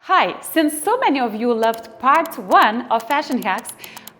Hi, since so many of you loved part 1 of fashion hacks,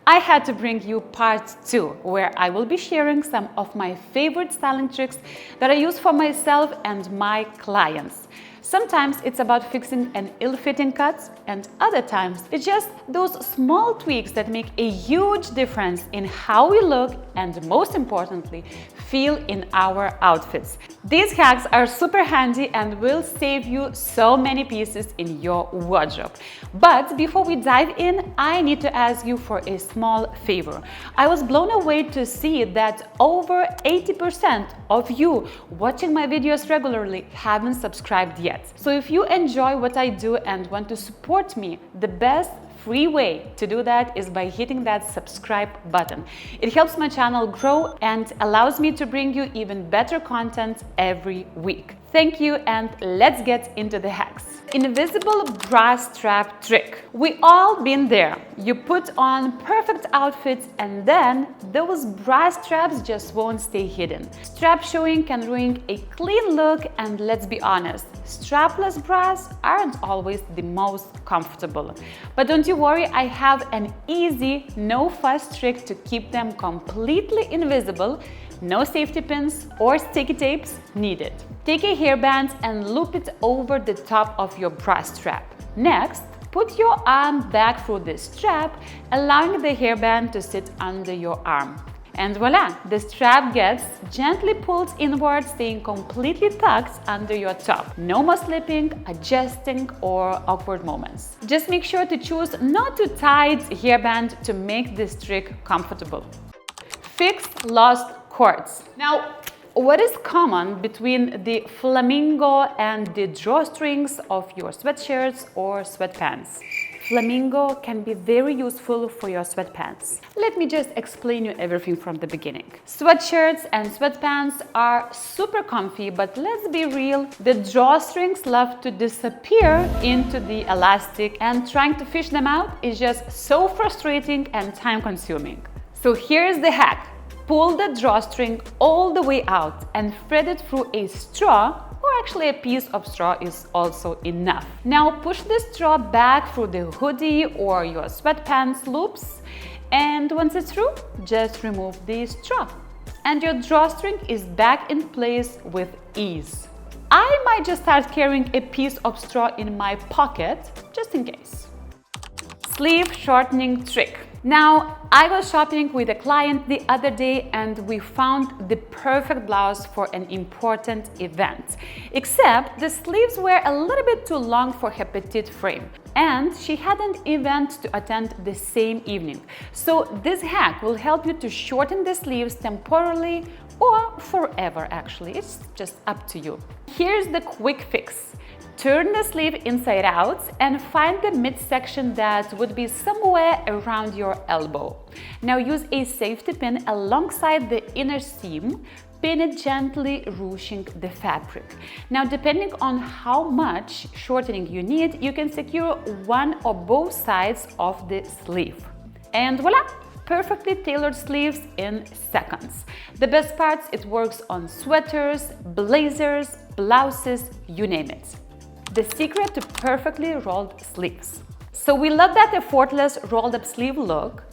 I had to bring you part 2, where I will be sharing some of my favorite styling tricks that I use for myself and my clients. Sometimes it's about fixing an ill-fitting cut, and other times it's just those small tweaks that make a huge difference in how we look and, most importantly, feel in our outfits. These hacks are super handy and will save you so many pieces in your wardrobe. But before we dive in, I need to ask you for a small favor. I was blown away to see that over 80% of you watching my videos regularly haven't subscribed yet. So if you enjoy what I do and want to support me, the best free way to do that is by hitting that subscribe button. It helps my channel grow and allows me to bring you even better content every week. Thank you, and let's get into the hacks. Invisible bra strap trick. We all been there. You put on perfect outfits and then those bra straps just won't stay hidden. Strap showing can ruin a clean look, and let's be honest, strapless bras aren't always the most comfortable. But don't you worry, I have an easy, no-fuss trick to keep them completely invisible. No safety pins or sticky tapes needed. Take a hairband and loop it over the top of your bra strap. Next, put your arm back through the strap, allowing the hairband to sit under your arm. And voila, the strap gets gently pulled inward, staying completely tucked under your top. No more slipping, adjusting, or awkward moments. Just make sure to choose not too tight hairband to make this trick comfortable. Fix lost cords. Now, what is common between the flamingo and the drawstrings of your sweatshirts or sweatpants? Flamingo can be very useful for your sweatpants. Let me just explain you everything from the beginning. Sweatshirts and sweatpants are super comfy, but let's be real, the drawstrings love to disappear into the elastic, and trying to fish them out is just so frustrating and time-consuming. So here's the hack. Pull the drawstring all the way out and thread it through a straw, or actually a piece of straw is also enough. Now push the straw back through the hoodie or your sweatpants loops, and once it's through, just remove the straw. And your drawstring is back in place with ease. I might just start carrying a piece of straw in my pocket, just in case. Sleeve shortening trick. Now, I was shopping with a client the other day and we found the perfect blouse for an important event. Except the sleeves were a little bit too long for her petite frame, and she had an event to attend the same evening. So this hack will help you to shorten the sleeves temporarily or forever actually. It's just up to you. Here's the quick fix. Turn the sleeve inside out and find the midsection that would be somewhere around your elbow. Now use a safety pin alongside the inner seam. Pin it gently, ruching the fabric. Now, depending on how much shortening you need, you can secure one or both sides of the sleeve. And voila! Perfectly tailored sleeves in seconds. The best parts, it works on sweaters, blazers, blouses, you name it. The secret to perfectly rolled sleeves. So we love that effortless rolled up sleeve look.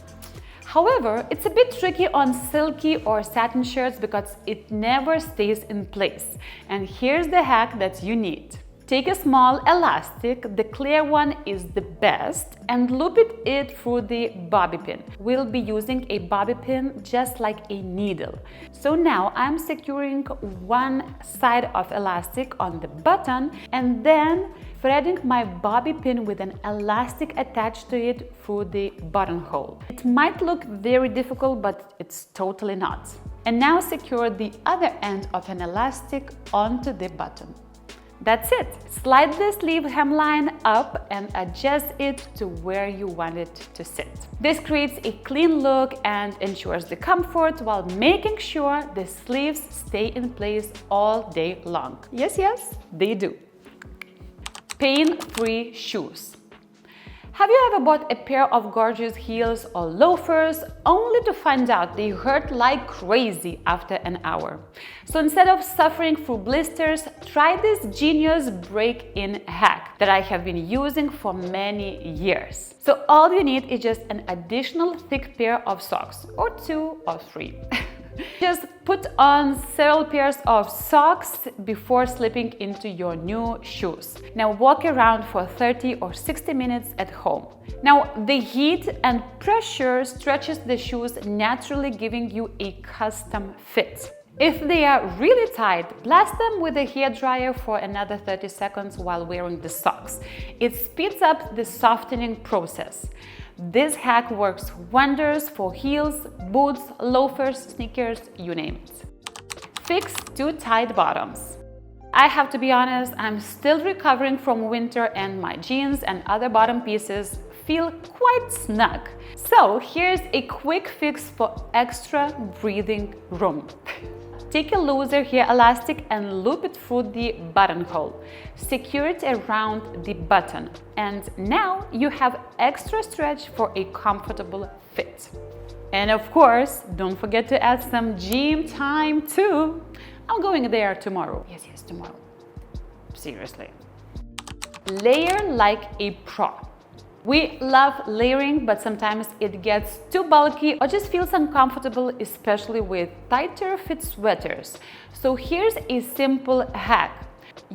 However, it's a bit tricky on silky or satin shirts because it never stays in place. And here's the hack that you need. Take a small elastic, the clear one is the best, and loop it through the bobby pin. We'll be using a bobby pin just like a needle. So now I'm securing one side of elastic on the button and then threading my bobby pin with an elastic attached to it through the buttonhole. It might look very difficult, but it's totally not. And now secure the other end of an elastic onto the button. That's it. Slide the sleeve hemline up and adjust it to where you want it to sit. This creates a clean look and ensures the comfort while making sure the sleeves stay in place all day long. Yes, they do. Pain-free shoes. Have you ever bought a pair of gorgeous heels or loafers only to find out they hurt like crazy after an hour? So instead of suffering through blisters, try this genius break-in hack that I have been using for many years. So all you need is just an additional thick pair of socks, or 2 or 3. Just put on several pairs of socks before slipping into your new shoes. Now walk around for 30 or 60 minutes at home. Now the heat and pressure stretches the shoes, naturally giving you a custom fit. If they are really tight, blast them with a hairdryer for another 30 seconds while wearing the socks. It speeds up the softening process. This hack works wonders for heels, boots, loafers, sneakers, you name it. Fix too tight bottoms. I have to be honest, I'm still recovering from winter and my jeans and other bottom pieces feel quite snug. So here's a quick fix for extra breathing room. Take a looser hair elastic and loop it through the buttonhole. Secure it around the button, and now you have extra stretch for a comfortable fit. And of course, don't forget to add some gym time too. I'm going there tomorrow. Yes, tomorrow. Seriously. Layer like a pro. We love layering, but sometimes it gets too bulky or just feels uncomfortable, especially with tighter fit sweaters. So here's a simple hack.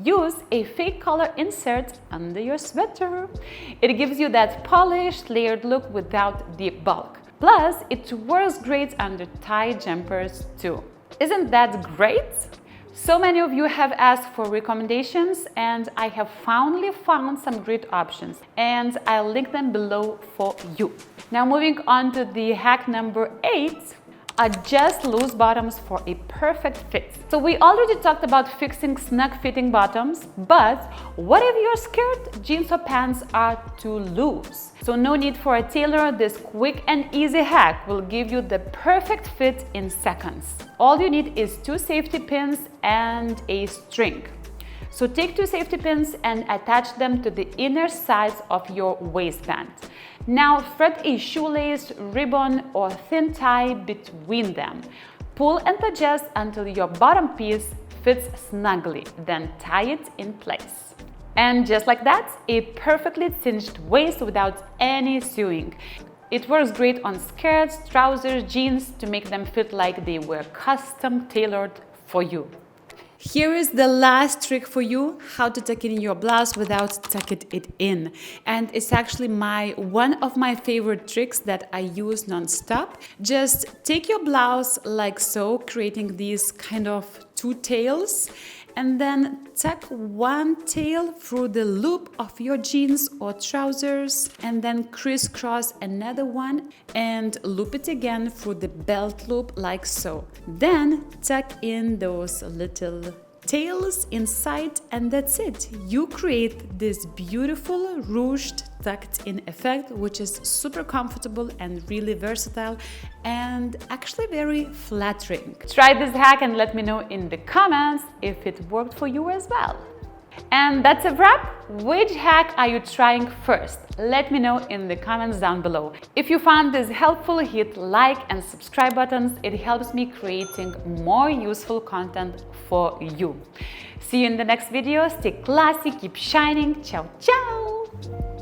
Use a fake collar insert under your sweater. It gives you that polished, layered look without the bulk. Plus, it works great under tie jumpers too. Isn't that great? So many of you have asked for recommendations, and I have finally found some great options, and I'll link them below for you. Now moving on to the hack number 8, adjust loose bottoms for a perfect fit. So we already talked about fixing snug fitting bottoms, but what if your skirt, jeans or pants are too loose? So no need for a tailor, this quick and easy hack will give you the perfect fit in seconds. All you need is 2 safety pins and a string. So take 2 safety pins and attach them to the inner sides of your waistband. Now thread a shoelace, ribbon or thin tie between them. Pull and adjust until your bottom piece fits snugly, then tie it in place. And just like that, a perfectly cinched waist without any sewing. It works great on skirts, trousers, jeans to make them fit like they were custom tailored for you. Here is the last trick for you, how to tuck in your blouse without tucking it in. And it's actually one of my favorite tricks that I use non-stop. Just take your blouse like so, creating these kind of 2 tails, and then tuck one tail through the loop of your jeans or trousers, and then crisscross another one and loop it again through the belt loop like so. Then tuck in those little tails inside, and that's it. You create this beautiful ruched tucked in effect, which is super comfortable and really versatile and actually very flattering. Try this hack and let me know in the comments if it worked for you as well. And that's a wrap. Which hack are you trying first? Let me know in the comments down below. If you found this helpful, hit like and subscribe buttons. It helps me creating more useful content for you. See you in the next video. Stay classy, keep shining. Ciao, ciao!